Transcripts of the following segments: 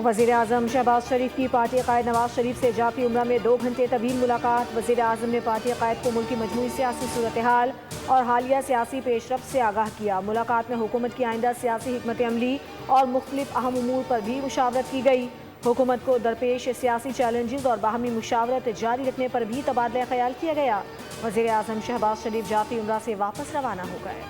वज़ीर-ए-आज़म शहबाज शरीफ की पार्टी क़ायद नवाज शरीफ से जाती उम्रा में 2 घंटे तवील मुलाकात। वज़ीर-ए-आज़म ने पार्टी क़ायद को मुल्क की मजमूई सियासी सूरत हाल और हालिया सियासी पेशरफ्त से आगाह किया। मुलाकात में हुकूमत की आइंदा सियासी हिकमत अमली और मुख्तलिफ अहम उमूर पर भी मुशावरत की गई। हुकूमत को दरपेश सियासी चैलेंजेस और बाहमी मुशावरत जारी रखने पर भी तबादला ख्याल किया गया। वज़ीर-ए-आज़म शहबाज शरीफ जाती उम्रा से वापस रवाना हो गए।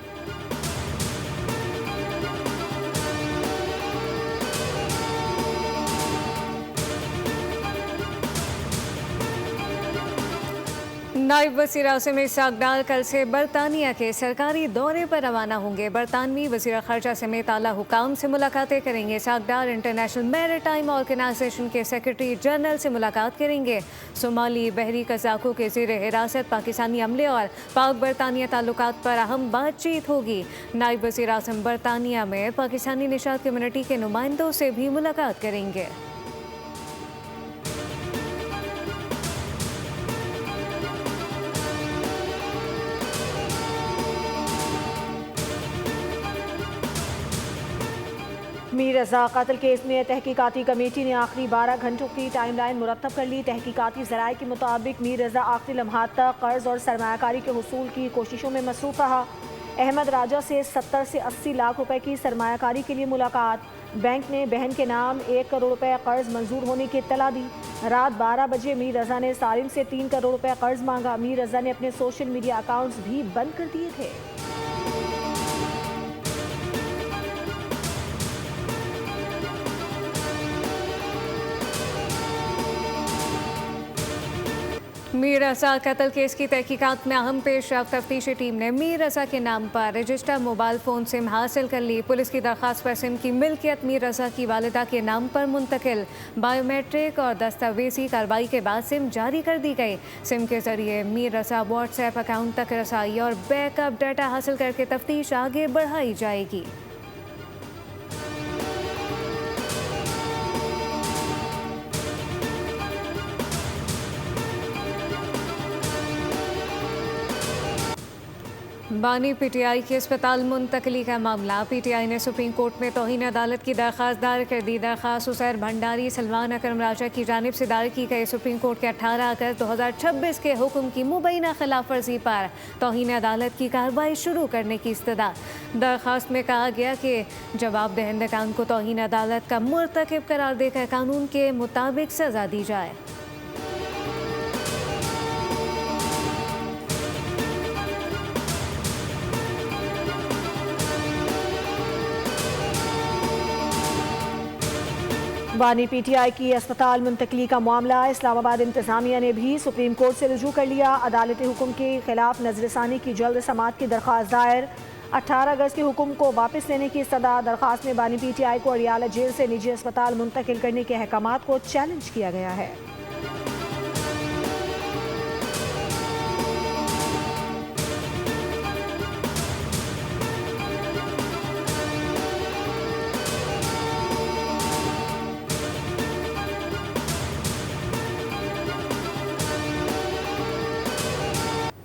नायब वज़ीर आज़म इसहाक़ डार कल से बरतानिया के सरकारी दौरे पर रवाना होंगे। बरतानवी वज़ीर ख़ारजा समेत आला हुकाम से मुलाकातें करेंगे। इसहाक़ डार इंटरनेशनल मैरीटाइम ऑर्गेनाइजेशन के सेक्रेटरी जनरल से मुलाकात करेंगे। सोमाली बहरी कज़ाकों के ज़ेर हिरासत पाकिस्तानी अमले और पाक बरतानिया ताल्लुकात पर अहम बातचीत होगी। नायब वज़ीर आज़म बरतानिया में पाकिस्तानी निशात कम्युनिटी के नुमाइंदों से भी मुलाकात करेंगे। मीर रज़ा कत्ल केस में तहकीकाती कमेटी ने आखिरी 12 घंटों की टाइमलाइन मुरतब कर ली। तहकीकाती ज़राए के मुताबिक मीर रज़ा आखिरी लम्हात तक कर्ज और सरमायाकारी के हुसूल की कोशिशों में मसरूफ़ रहा। अहमद राजा से 70 से 80 लाख रुपए की सरमायाकारी के लिए मुलाकात। बैंक ने बहन के नाम 1 करोड़ रुपए कर्ज मंजूर होने की इत्तला दी। रात 12 बजे मीर रज़ा ने सारिम से 3 करोड़ रुपए कर्ज मांगा। मीर रज़ा ने अपने सोशल मीडिया अकाउंट्स भी बंद कर दिए थे। मीर रज़ा कत्ल केस की तहकीकात में अहम पेशरफ्त। तफ्तीशी टीम ने मीर रज़ा के नाम पर रजिस्टर मोबाइल फ़ोन सिम हासिल कर ली। पुलिस की दरख्वास्त पर सिम की मिल्कियत मीर रज़ा की वालिदा के नाम पर मुंतकिल। बायोमेट्रिक और दस्तावेजी कार्रवाई के बाद सिम जारी कर दी गई। सिम के जरिए मीर रज़ा व्हाट्सएप अकाउंट तक रसाई और बैकअप डाटा हासिल करके तफ्तीश आगे बढ़ाई जाएगी। बानी पीटीआई की अस्पताल मुंतकली का मामला। पीटीआई ने सुप्रीम कोर्ट में तौहीन अदालत की दरख्वास्त दायर कर दी। दरख्वास्त उसैर भंडारी सलमान अकरम राजा की जानिब से दायर की गई। सुप्रीम कोर्ट के 18 अगस्त 2026 के हुक्म की मुबैना खिलाफ वर्जी पर तौहीन अदालत की कार्रवाई शुरू करने की इस्तदा। दरख्वास्त में कहा गया कि जवाब दहिंदगान को तौहीन अदालत का मुर्तकिब करार देकर कानून के मुताबिक सजा दी जाए। बानी पीटीआई की अस्पताल मुंतकली का मामला। इस्लामाबाद इंतजामिया ने भी सुप्रीम कोर्ट से रुजू कर लिया। अदालती हुक्म के खिलाफ नजरसानी की जल्द समाअत की दरख्वास्त दायर। 18 अगस्त के हुक्म को वापस लेने की सदा। दरख्वास्त में बानी पीटीआई को अडियाला जेल से निजी अस्पताल मुंतकिल करने के अहकामात को चैलेंज किया गया है।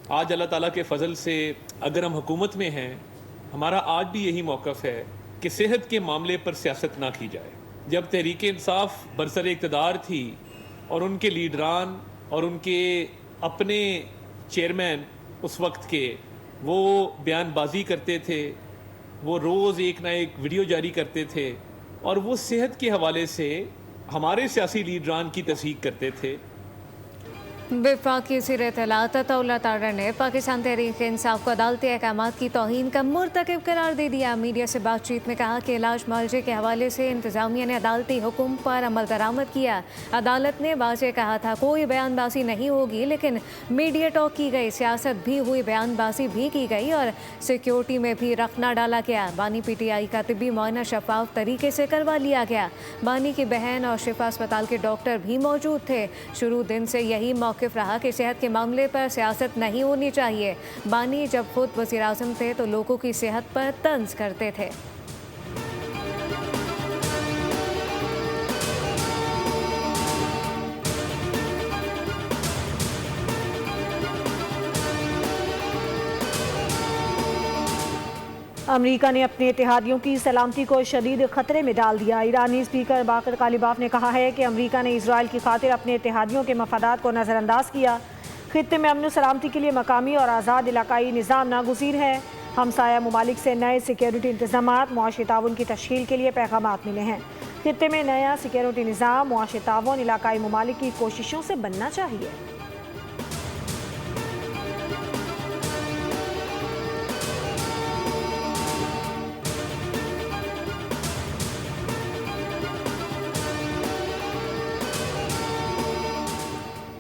आज अल्लाह ताला के फ़ज़ल से अगर हम हुकूमत में हैं, हमारा आज भी यही मौक़िफ़ है कि सेहत के मामले पर सियासत ना की जाए। जब तहरीक इंसाफ बरसर इक़्तिदार थी और उनके लीडरान और उनके अपने चेयरमैन उस वक्त के वो बयानबाजी करते थे, वो रोज़ एक ना एक वीडियो जारी करते थे और वो सेहत के हवाले से हमारे सियासी लीडरान की तस्दीक करते थे। वफाकी वज़ीर इत्तलात अताउल्लाह तारा ने पाकिस्तान तहरीक इंसाफ को अदालती अहकामात की तौहीन का मुर्तकिब करार दे दिया। मीडिया से बातचीत में कहा कि इलाज मुआवजे के हवाले से इंतजामिया ने अदालती हुक्म पर अमल दरामद किया। अदालत ने वाज़ेह कहा था कोई बयानबाजी नहीं होगी, लेकिन मीडिया टॉक की गई, सियासत भी हुई, बयानबाजी भी की गई और सिक्योरिटी में भी रखना डाला गया। बानी पीटीआई का तिब्बी मुआयना शफाफ तरीके से करवा लिया गया। बानी की बहन और शिफा अस्पताल के डॉक्टर भी मौजूद थे। शुरू दिन से यही मौक़िफ़ रहा कि सेहत के मामले पर सियासत नहीं होनी चाहिए। बानी जब खुद वज़ीर आज़म थे तो लोगों की सेहत पर तंज करते थे। अमेरिका ने अपने इत्तेहादियों की सलामती को शदीद खतरे में डाल दिया। ईरानी स्पीकर बाकर कालिबाफ ने कहा है कि अमेरिका ने इसराइल की खातिर अपने इत्तेहादियों के मफादात को नज़रअंदाज किया। खित्ते में अमन सलामती के लिए मकामी और आज़ाद इलाकाई निज़ाम नागुज़ीर है। हमसाया ममालिक से नए सिक्योरिटी इंतजामात, मुआशी ताउन की तश्कील के लिए पैगामात मिले हैं। खित्ते में नया सिक्योरिटी निज़ाम, मुआशी ताउन इलाकाई ममालिक की कोशिशों से बनना चाहिए।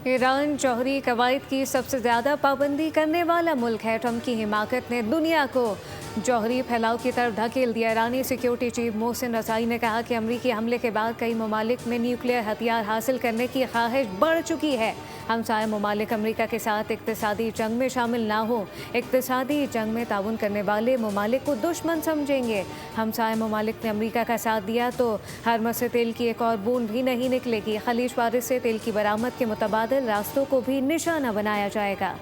ईरान जौहरी कवायद की सबसे ज़्यादा पाबंदी करने वाला मुल्क है। ट्रंप की हिमाकत ने दुनिया को जौहरी फैलाव की तरफ धकेल दिया। ईरानी सिक्योरिटी चीफ मोहसिन रज़ाई ने कहा कि अमरीकी हमले के बाद कई ममालिक में न्यूक्लियर हथियार हासिल करने की ख्वाहिश बढ़ चुकी है। हमसाया ममालिक अमरीका के साथ इक्तिसादी जंग में शामिल ना हो। इक्तिसादी जंग में ताउन करने वाले ममालिक को दुश्मन समझेंगे। हमसाया ममालिक ने अमरीका का साथ दिया तो हरमज़ से तेल की एक और बूंद भी नहीं निकलेगी। खलीज फारिस से तेल की बरामद के मुतबादिल रास्तों को भी निशाना बनाया जाएगा।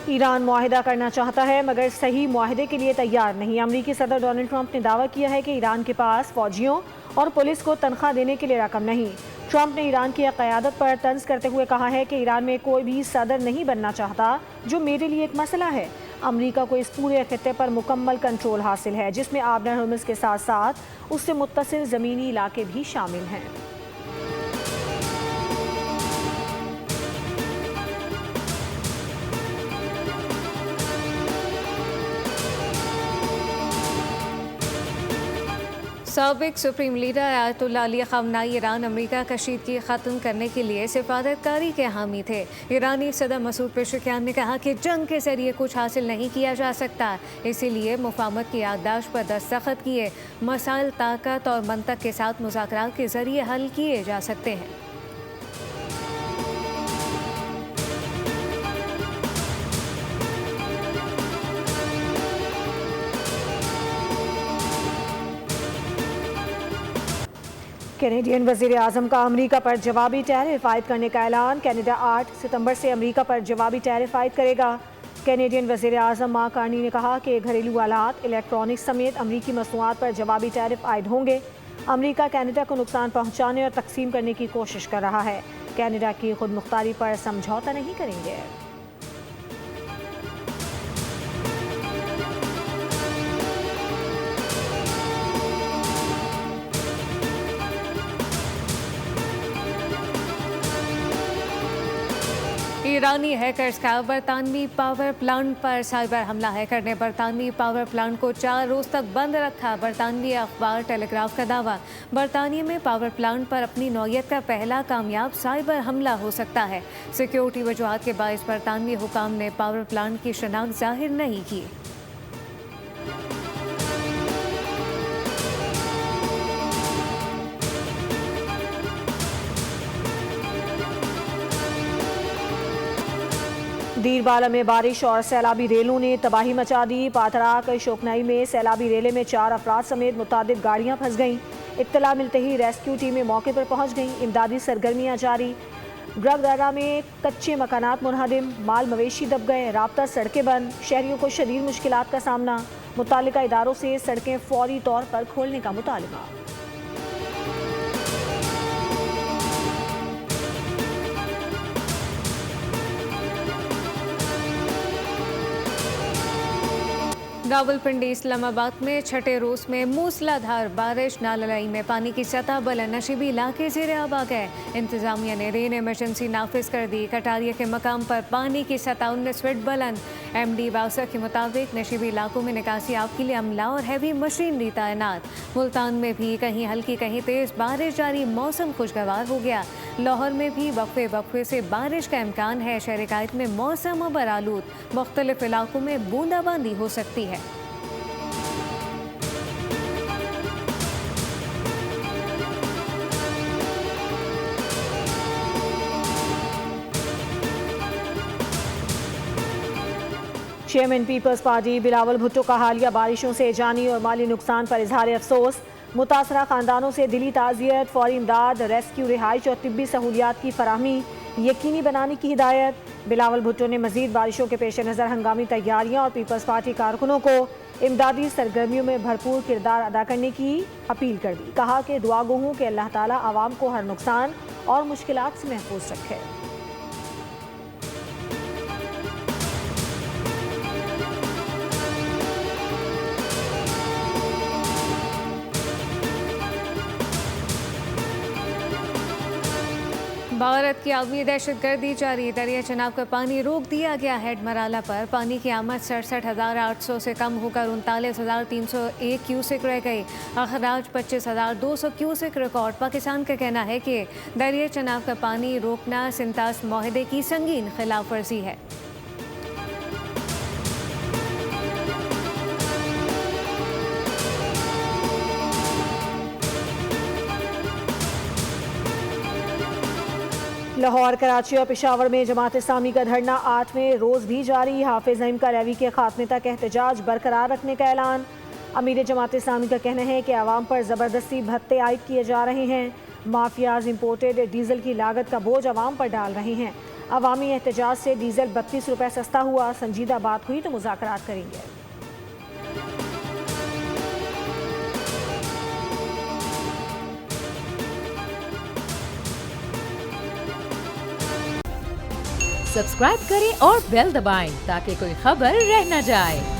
ईरान मुआहिदा करना चाहता है मगर सही मुआहिदे के लिए तैयार नहीं। अमरीकी सदर डोनाल्ड ट्रंप ने दावा किया है कि ईरान के पास फौजियों और पुलिस को तनख्वाह देने के लिए रकम नहीं। ट्रंप ने ईरान की क़यादत पर तंज करते हुए कहा है कि ईरान में कोई भी सदर नहीं बनना चाहता, जो मेरे लिए एक मसला है। अमरीका को इस पूरे खित्ते पर मुकम्मल कंट्रोल हासिल है, जिसमें आबनर हर्मुज़ के साथ साथ उससे मुत्तसिल ज़मीनी इलाके भी शामिल हैं। साबिक supreme leader Ayatollah Ali Khamenei Iran America कशीदगी ख़त्म करने के लिए सिफारतकारी के हामी थे। ईरानी सदर मसूद पेशेकियान ने कहा कि जंग के जरिए कुछ हासिल नहीं किया जा सकता, इसीलिए मुफाहमत की याददाश्त पर दस्तखत किए। मसाइल ताकत और मंतक के साथ मुज़ाकरात के जरिए हल किए जा सकते हैं। कैनेडियन वज़ीर आज़म का अमरीका पर जवाबी टैरिफ आयद करने का ऐलान। कैनेडा 8 सितंबर से अमरीका पर जवाबी टैरिफ आयद करेगा। कैनेडियन वज़ीर आज़म मार्क कार्नी ने कहा कि घरेलू आलात, इलेक्ट्रॉनिक्स समेत अमरीकी मसनूआत पर जवाबी टैरिफ आयद होंगे। अमरीका कैनेडा को नुकसान पहुँचाने और तकसीम करने की कोशिश कर रहा है। कैनेडा की खुद मुख्तारी पर समझौता नहीं करेंगे। ईरानी हैकर्स का बरतानवी पावर प्लांट पर साइबर हमला। हैकर ने बरतानवी पावर प्लांट को 4 रोज तक बंद रखा। बरतानवी अखबार टेलीग्राफ का दावा, बरतानिया में पावर प्लांट पर अपनी नौयत का पहला कामयाब साइबर हमला हो सकता है। सिक्योरिटी वजूहात के बायस बरतानवी हुकाम ने पावर प्लांट की शनाख्त जाहिर नहीं की। दीरबाला में बारिश और सैलाबी रेलों ने तबाही मचा दी। पाथराक शोकनाई में सैलाबी रेले में 4 अफराद समेत मुतादिद गाड़ियां फंस गईं। इत्तला मिलते ही रेस्क्यू टीमें मौके पर पहुंच गईं। इमदादी सरगर्मियां जारी। ग्रगदरा में कच्चे मकानात मुनहदिम, माल मवेशी दब गए, राब्ता सड़कें बंद। शहरियों को शदीद मुश्किलात का सामना। मुतालिका इदारों से सड़कें फौरी तौर पर खोलने का मुतालबा। रावलपिंडी इस्लामाबाद में छठे रोज में मूसलाधार बारिश। नाललाई में पानी की सतह बुलंद, नशीबी इलाके ज़ेरे आब आ गए। इंतजामिया ने रेन इमरजेंसी नाफिज कर दी। कटारिया के मकाम पर पानी की सतह 19 फीट बुलंद। MD वाउसा के मुताबिक नशीबी इलाकों में निकासी आब के लिए अमला और हैवी मशीनरी तैनात। मुल्तान में भी कहीं हल्की कहीं तेज बारिश जारी। मौसम खुशगवार हो गया। लाहौर में भी वक्फे वक्फे से बारिश का इम्कान है। शहर कायद में मौसम अबर आलूद, मुख्तलिफ इलाकों में बूंदाबांदी हो सकती है। चेयरमैन पीपल्स पार्टी बिलावल भुट्टो का हालिया बारिशों से जानी और माली नुकसान पर इजहार अफसोस। मुतासरा खानदानों से दिली ताज़ियत, फौरी इमदाद, रेस्क्यू, रिहाइश और तिब्बी सहूलियात की फराहमी यकीनी बनाने की हिदायत। बिलावल भुट्टो ने मजीद बारिशों के पेश नज़र हंगामी तैयारियां और पीपल्स पार्टी कारकुनों को इमदादी सरगर्मियों में भरपूर किरदार अदा करने की अपील कर दी। कहा कि दुआ गो हूँ कि अल्लाह ताला आवाम को हर नुकसान और मुश्किलात से महफूज रखे। भारत की आलमी दहशतगर्दी जारी। दरिया चनाब का पानी रोक दिया गया हेड मराला पर। पानी की आमद 67,800 से कम होकर 39,301 क्यूसेक रह गई। अखराज 25,200 क्यूसेक रिकॉर्ड। पाकिस्तान का कहना है कि दरिया चनाब का पानी रोकना सिंतास माहदे की संगीन खिलाफ वर्जी है। लाहौर, कराची और पेशावर में जमात इस्लामी का धरना 8वें रोज़ भी जारी। हाफिज नईम का रैवी के खात्मे तक एहतजाज बरकरार रखने का ऐलान। अमीर जमात इस्लामी का कहना है कि आवाम पर ज़बरदस्ती भत्ते आयद किए जा रहे हैं। माफियाज इम्पोर्टेड डीजल की लागत का बोझ आवाम पर डाल रहे हैं। अवामी एहतजाज से डीजल 32 रुपये सस्ता हुआ। संजीदा बात हुई तो मुज़ाकरात करेंगे। सब्सक्राइब करें और बेल दबाएं ताकि कोई खबर रह न जाए।